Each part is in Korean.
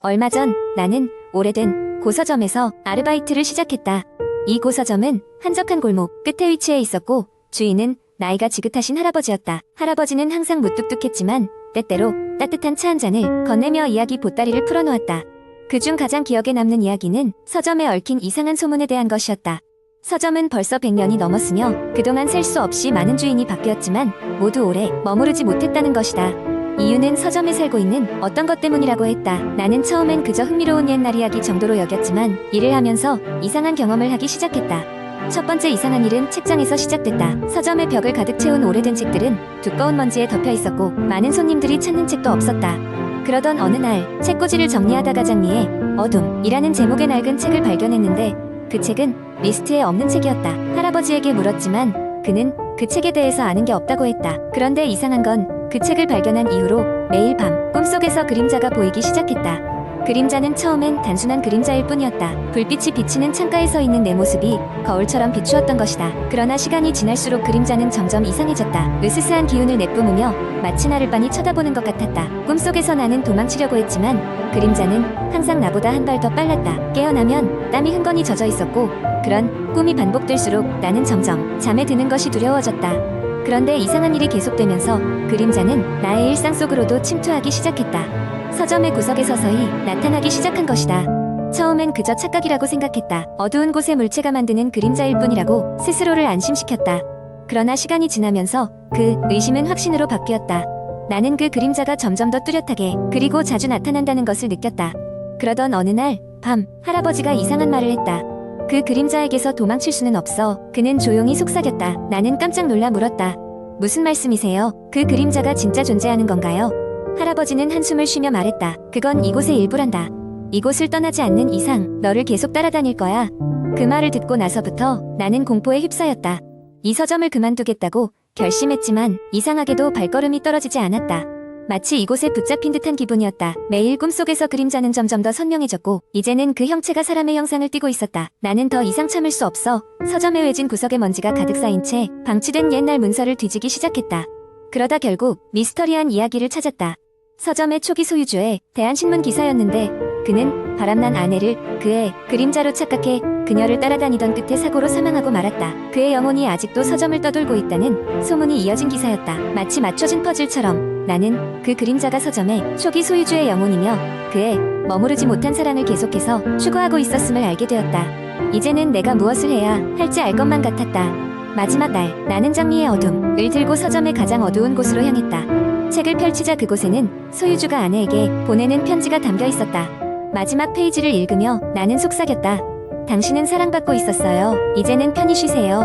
얼마 전 나는 오래된 고서점에서 아르바이트를 시작했다. 이 고서점은 한적한 골목 끝에 위치해 있었고 주인은 나이가 지긋하신 할아버지였다. 할아버지는 항상 무뚝뚝했지만 때때로 따뜻한 차 한 잔을 건네며 이야기 보따리를 풀어놓았다. 그중 가장 기억에 남는 이야기는 서점에 얽힌 이상한 소문에 대한 것이었다. 서점은 벌써 100년이 넘었으며 그동안 셀 수 없이 많은 주인이 바뀌었지만 모두 오래 머무르지 못했다는 것이다. 이유는 서점에 살고 있는 어떤 것 때문이라고 했다. 나는 처음엔 그저 흥미로운 옛날 이야기 정도로 여겼지만 일을 하면서 이상한 경험을 하기 시작했다. 첫 번째 이상한 일은 책장에서 시작됐다. 서점의 벽을 가득 채운 오래된 책들은 두꺼운 먼지에 덮여 있었고 많은 손님들이 찾는 책도 없었다. 그러던 어느 날 책꽂이를 정리하다가 장미의 어둠이라는 제목의 낡은 책을 발견했는데 그 책은 리스트에 없는 책이었다. 할아버지에게 물었지만 그는 그 책에 대해서 아는 게 없다고 했다. 그런데 이상한 건 그 책을 발견한 이후로 매일 밤 꿈속에서 그림자가 보이기 시작했다. 그림자는 처음엔 단순한 그림자일 뿐이었다. 불빛이 비치는 창가에 서 있는 내 모습이 거울처럼 비추었던 것이다. 그러나 시간이 지날수록 그림자는 점점 이상해졌다. 으스스한 기운을 내뿜으며 마치 나를 빤히 쳐다보는 것 같았다. 꿈속에서 나는 도망치려고 했지만 그림자는 항상 나보다 한 발 더 빨랐다. 깨어나면 땀이 흥건히 젖어 있었고 그런 꿈이 반복될수록 나는 점점 잠에 드는 것이 두려워졌다. 그런데 이상한 일이 계속되면서 그림자는 나의 일상 속으로도 침투하기 시작했다. 서점의 구석에 서서히 나타나기 시작한 것이다. 처음엔 그저 착각이라고 생각했다. 어두운 곳에 물체가 만드는 그림자일 뿐이라고 스스로를 안심시켰다. 그러나 시간이 지나면서 그 의심은 확신으로 바뀌었다. 나는 그 그림자가 점점 더 뚜렷하게 그리고 자주 나타난다는 것을 느꼈다. 그러던 어느 날 밤 할아버지가 이상한 말을 했다. 그 그림자에게서 도망칠 수는 없어. 그는 조용히 속삭였다. 나는 깜짝 놀라 물었다. 무슨 말씀이세요? 그 그림자가 진짜 존재하는 건가요? 할아버지는 한숨을 쉬며 말했다. 그건 이곳의 일부란다. 이곳을 떠나지 않는 이상 너를 계속 따라다닐 거야. 그 말을 듣고 나서부터 나는 공포에 휩싸였다. 이 서점을 그만두겠다고 결심했지만 이상하게도 발걸음이 떨어지지 않았다. 마치 이곳에 붙잡힌 듯한 기분이었다. 매일 꿈속에서 그림자는 점점 더 선명해졌고 이제는 그 형체가 사람의 형상을 띠고 있었다. 나는 더 이상 참을 수 없어 서점의 외진 구석에 먼지가 가득 쌓인 채 방치된 옛날 문서를 뒤지기 시작했다. 그러다 결국 미스터리한 이야기를 찾았다. 서점의 초기 소유주의 대한신문 기사였는데 그는 바람난 아내를 그의 그림자로 착각해 그녀를 따라다니던 끝에 사고로 사망하고 말았다. 그의 영혼이 아직도 서점을 떠돌고 있다는 소문이 이어진 기사였다. 마치 맞춰진 퍼즐처럼 나는 그 그림자가 서점의 초기 소유주의 영혼이며 그의 머무르지 못한 사랑을 계속해서 추구하고 있었음을 알게 되었다. 이제는 내가 무엇을 해야 할지 알 것만 같았다. 마지막 날 나는 장미의 어둠을 들고 서점의 가장 어두운 곳으로 향했다. 책을 펼치자 그곳에는 소유주가 아내에게 보내는 편지가 담겨 있었다. 마지막 페이지를 읽으며 나는 속삭였다. 당신은 사랑받고 있었어요. 이제는 편히 쉬세요.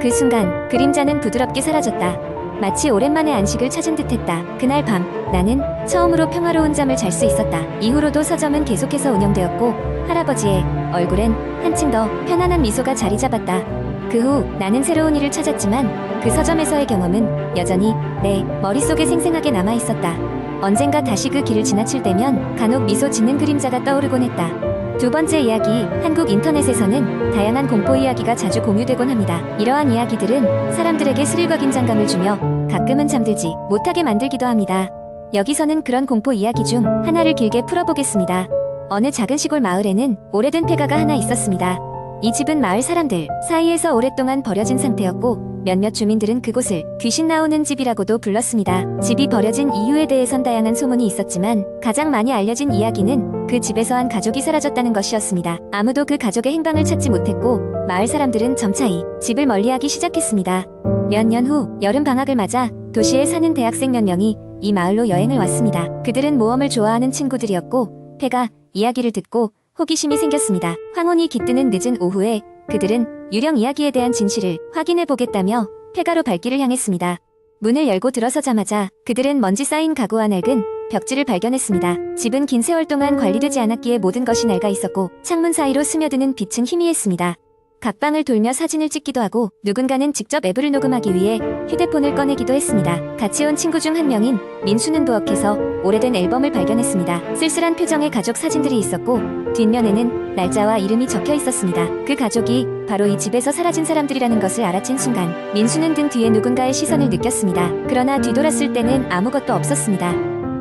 그 순간 그림자는 부드럽게 사라졌다. 마치 오랜만에 안식을 찾은 듯했다. 그날 밤 나는 처음으로 평화로운 잠을 잘 수 있었다. 이후로도 서점은 계속해서 운영되었고 할아버지의 얼굴엔 한층 더 편안한 미소가 자리 잡았다. 그 후 나는 새로운 일을 찾았지만 그 서점에서의 경험은 여전히 내 머릿속에 생생하게 남아있었다. 언젠가 다시 그 길을 지나칠 때면 간혹 미소 짓는 그림자가 떠오르곤 했다. 두 번째 이야기, 한국 인터넷에서는 다양한 공포 이야기가 자주 공유되곤 합니다. 이러한 이야기들은 사람들에게 스릴과 긴장감을 주며 가끔은 잠들지 못하게 만들기도 합니다. 여기서는 그런 공포 이야기 중 하나를 길게 풀어보겠습니다. 어느 작은 시골 마을에는 오래된 폐가가 하나 있었습니다. 이 집은 마을 사람들 사이에서 오랫동안 버려진 상태였고 몇몇 주민들은 그곳을 귀신 나오는 집이라고도 불렀습니다. 집이 버려진 이유에 대해선 다양한 소문이 있었지만 가장 많이 알려진 이야기는 그 집에서 한 가족이 사라졌다는 것이었습니다. 아무도 그 가족의 행방을 찾지 못했고 마을 사람들은 점차히 집을 멀리하기 시작했습니다. 몇 년 후 여름 방학을 맞아 도시에 사는 대학생 몇 명이 이 마을로 여행을 왔습니다. 그들은 모험을 좋아하는 친구들이었고 폐가 이야기를 듣고 호기심이 생겼습니다. 황혼이 깃드는 늦은 오후에 그들은 유령 이야기에 대한 진실을 확인해보겠다며 폐가로 발길을 향했습니다. 문을 열고 들어서자마자 그들은 먼지 쌓인 가구와 낡은 벽지를 발견했습니다. 집은 긴 세월 동안 관리되지 않았기에 모든 것이 낡아 있었고 창문 사이로 스며드는 빛은 희미했습니다. 각 방을 돌며 사진을 찍기도 하고 누군가는 직접 앱을 녹음하기 위해 휴대폰을 꺼내기도 했습니다. 같이 온 친구 중 한 명인 민수는 부엌에서 오래된 앨범을 발견했습니다. 쓸쓸한 표정의 가족 사진들이 있었고 뒷면에는 날짜와 이름이 적혀 있었습니다. 그 가족이 바로 이 집에서 사라진 사람들이라는 것을 알아챈 순간 민수는 등 뒤에 누군가의 시선을 느꼈습니다. 그러나 뒤돌았을 때는 아무것도 없었습니다.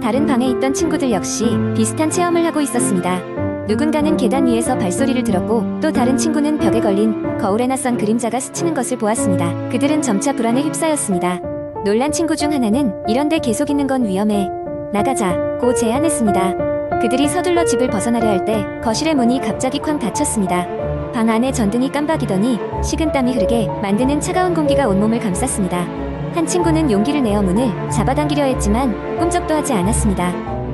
다른 방에 있던 친구들 역시 비슷한 체험을 하고 있었습니다. 누군가는 계단 위에서 발소리를 들었고 또 다른 친구는 벽에 걸린 거울에 낯선 그림자가 스치는 것을 보았습니다. 그들은 점차 불안에 휩싸였습니다. 놀란 친구 중 하나는 이런데 계속 있는 건 위험해. 나가자고 제안했습니다. 그들이 서둘러 집을 벗어나려 할 때 거실의 문이 갑자기 쾅 닫혔습니다. 방 안에 전등이 깜박이더니 식은땀이 흐르게 만드는 차가운 공기가 온몸을 감쌌습니다. 한 친구는 용기를 내어 문을 잡아당기려 했지만 꿈쩍도 하지 않았습니다.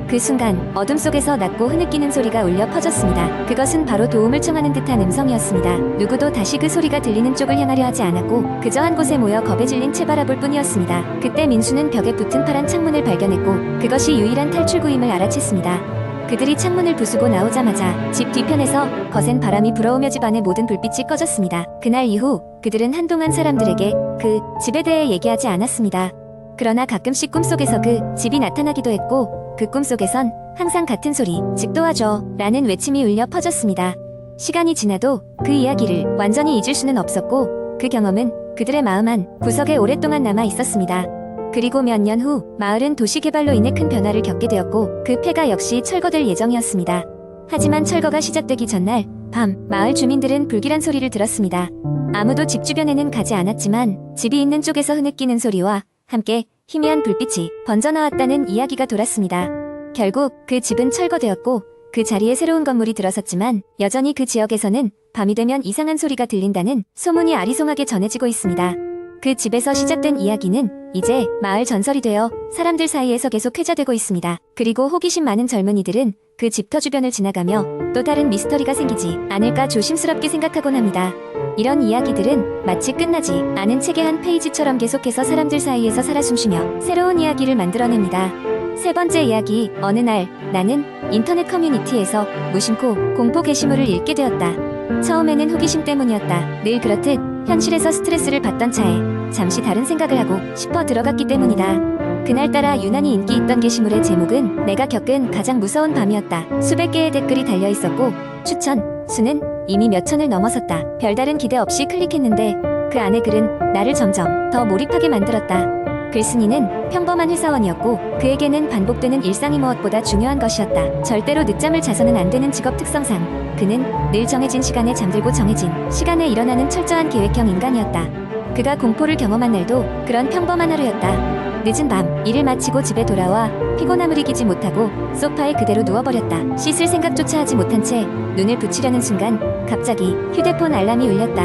그 순간 어둠 속에서 낮고 흐느끼는 소리가 울려 퍼졌습니다. 그것은 바로 도움을 청하는 듯한 음성이었습니다. 누구도 다시 그 소리가 들리는 쪽을 향하려 하지 않았고 그저 한 곳에 모여 겁에 질린 채 바라볼 뿐이었습니다. 그때 민수는 벽에 붙은 파란 창문을 발견했고 그것이 유일한 탈출구임을 알아챘습니다. 그들이 창문을 부수고 나오자마자 집 뒤편에서 거센 바람이 불어오며 집 안의 모든 불빛이 꺼졌습니다. 그날 이후 그들은 한동안 사람들에게 그 집에 대해 얘기하지 않았습니다. 그러나 가끔씩 꿈속에서 그 집이 나타나기도 했고 그 꿈속에선 항상 같은 소리, 즉 도와줘 라는 외침이 울려 퍼졌습니다. 시간이 지나도 그 이야기를 완전히 잊을 수는 없었고 그 경험은 그들의 마음 한 구석에 오랫동안 남아 있었습니다. 그리고 몇 년 후 마을은 도시개발로 인해 큰 변화를 겪게 되었고 그 폐가 역시 철거될 예정이었습니다. 하지만 철거가 시작되기 전날 밤 마을 주민들은 불길한 소리를 들었습니다. 아무도 집 주변에는 가지 않았지만 집이 있는 쪽에서 흐느끼는 소리와 함께 희미한 불빛이 번져나왔다는 이야기가 돌았습니다. 결국 그 집은 철거되었고 그 자리에 새로운 건물이 들어섰지만 여전히 그 지역에서는 밤이 되면 이상한 소리가 들린다는 소문이 아리송하게 전해지고 있습니다. 그 집에서 시작된 이야기는 이제 마을 전설이 되어 사람들 사이에서 계속 회자되고 있습니다. 그리고 호기심 많은 젊은이들은 그 집터 주변을 지나가며 또 다른 미스터리가 생기지 않을까 조심스럽게 생각하곤 합니다. 이런 이야기들은 마치 끝나지 않은 책의 한 페이지처럼 계속해서 사람들 사이에서 살아 숨쉬며 새로운 이야기를 만들어냅니다. 세 번째 이야기, 어느 날 나는 인터넷 커뮤니티에서 무심코 공포 게시물을 읽게 되었다. 처음에는 호기심 때문이었다. 늘 그렇듯 현실에서 스트레스를 받던 차에 잠시 다른 생각을 하고 싶어 들어갔기 때문이다. 그날따라 유난히 인기 있던 게시물의 제목은 내가 겪은 가장 무서운 밤이었다. 수백 개의 댓글이 달려있었고 추천 수는 이미 몇 천을 넘어섰다. 별다른 기대 없이 클릭했는데 그 안의 글은 나를 점점 더 몰입하게 만들었다. 글쓴이는 평범한 회사원이었고 그에게는 반복되는 일상이 무엇보다 중요한 것이었다. 절대로 늦잠을 자서는 안 되는 직업 특성상 그는 늘 정해진 시간에 잠들고 정해진 시간에 일어나는 철저한 계획형 인간이었다. 그가 공포를 경험한 날도 그런 평범한 하루였다. 늦은 밤 일을 마치고 집에 돌아와 피곤함을 이기지 못하고 소파에 그대로 누워버렸다. 씻을 생각조차 하지 못한 채 눈을 붙이려는 순간 갑자기 휴대폰 알람이 울렸다.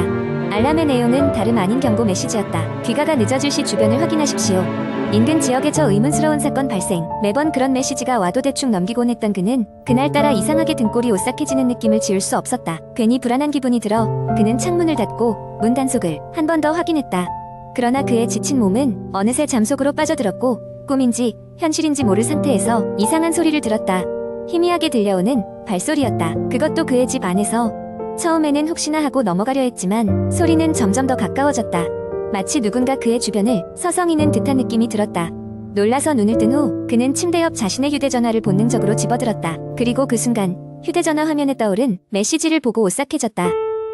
알람의 내용은 다름 아닌 경고 메시지였다. 귀가가 늦어질 시 주변을 확인하십시오. 인근 지역에서 의문스러운 사건 발생. 매번 그런 메시지가 와도 대충 넘기곤 했던 그는 그날따라 이상하게 등골이 오싹해지는 느낌을 지울 수 없었다. 괜히 불안한 기분이 들어 그는 창문을 닫고 문 단속을 한 번 더 확인했다. 그러나 그의 지친 몸은 어느새 잠속으로 빠져들었고 꿈인지 현실인지 모를 상태에서 이상한 소리를 들었다. 희미하게 들려오는 발소리였다. 그것도 그의 집 안에서. 처음에는 혹시나 하고 넘어가려 했지만 소리는 점점 더 가까워졌다. 마치 누군가 그의 주변을 서성이는 듯한 느낌이 들었다. 놀라서 눈을 뜬 후 그는 침대 옆 자신의 휴대전화를 본능적으로 집어들었다. 그리고 그 순간 휴대전화 화면에 떠오른 메시지를 보고 오싹해졌다.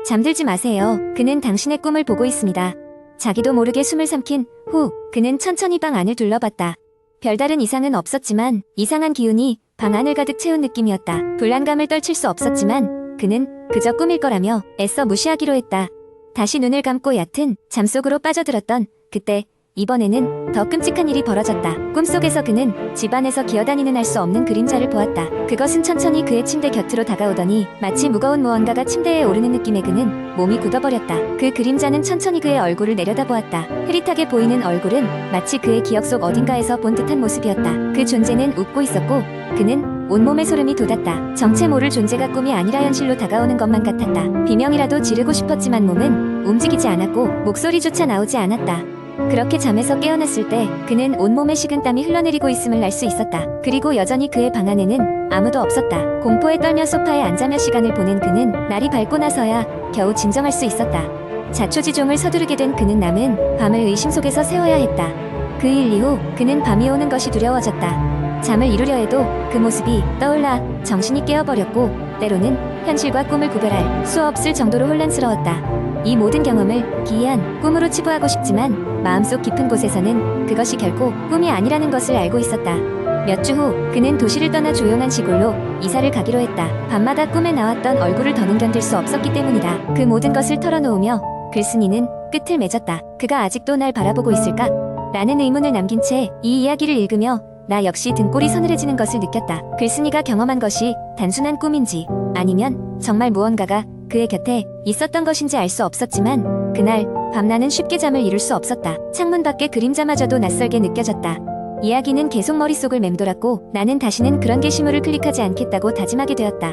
잠들지 마세요. 그는 당신의 꿈을 보고 있습니다. 자기도 모르게 숨을 삼킨 후 그는 천천히 방 안을 둘러봤다. 별다른 이상은 없었지만 이상한 기운이 방 안을 가득 채운 느낌이었다. 불안감을 떨칠 수 없었지만 그는 그저 꿈일 거라며 애써 무시하기로 했다. 다시 눈을 감고 얕은 잠속으로 빠져들었던 그때 이번에는 더 끔찍한 일이 벌어졌다. 꿈속에서 그는 집안에서 기어다니는 알 수 없는 그림자를 보았다. 그것은 천천히 그의 침대 곁으로 다가오더니 마치 무거운 무언가가 침대에 오르는 느낌에 그는 몸이 굳어버렸다. 그 그림자는 천천히 그의 얼굴을 내려다보았다. 흐릿하게 보이는 얼굴은 마치 그의 기억 속 어딘가에서 본 듯한 모습이었다. 그 존재는 웃고 있었고 그는 온몸에 소름이 돋았다. 정체 모를 존재가 꿈이 아니라 현실로 다가오는 것만 같았다. 비명이라도 지르고 싶었지만 몸은 움직이지 않았고 목소리조차 나오지 않았다. 그렇게 잠에서 깨어났을 때 그는 온몸에 식은땀이 흘러내리고 있음을 알 수 있었다. 그리고 여전히 그의 방 안에는 아무도 없었다. 공포에 떨며 소파에 앉아 몇 시간을 보낸 그는 날이 밝고 나서야 겨우 진정할 수 있었다. 자초지종을 서두르게 된 그는 남은 밤을 의심 속에서 세워야 했다. 그 일 이후 그는 밤이 오는 것이 두려워졌다. 잠을 이루려 해도 그 모습이 떠올라 정신이 깨어버렸고 때로는 현실과 꿈을 구별할 수 없을 정도로 혼란스러웠다. 이 모든 경험을 기이한 꿈으로 치부하고 싶지만 마음속 깊은 곳에서는 그것이 결코 꿈이 아니라는 것을 알고 있었다. 몇 주 후 그는 도시를 떠나 조용한 시골로 이사를 가기로 했다. 밤마다 꿈에 나왔던 얼굴을 더는 견딜 수 없었기 때문이다. 그 모든 것을 털어놓으며 글쓴이는 끝을 맺었다. 그가 아직도 날 바라보고 있을까? 라는 의문을 남긴 채 이 이야기를 읽으며 나 역시 등골이 서늘해지는 것을 느꼈다. 글쓴이가 경험한 것이 단순한 꿈인지 아니면 정말 무언가가 그의 곁에 있었던 것인지 알 수 없었지만 그날 밤 나는 쉽게 잠을 이룰 수 없었다. 창문 밖의 그림자마저도 낯설게 느껴졌다. 이야기는 계속 머릿속을 맴돌았고 나는 다시는 그런 게시물을 클릭하지 않겠다고 다짐하게 되었다.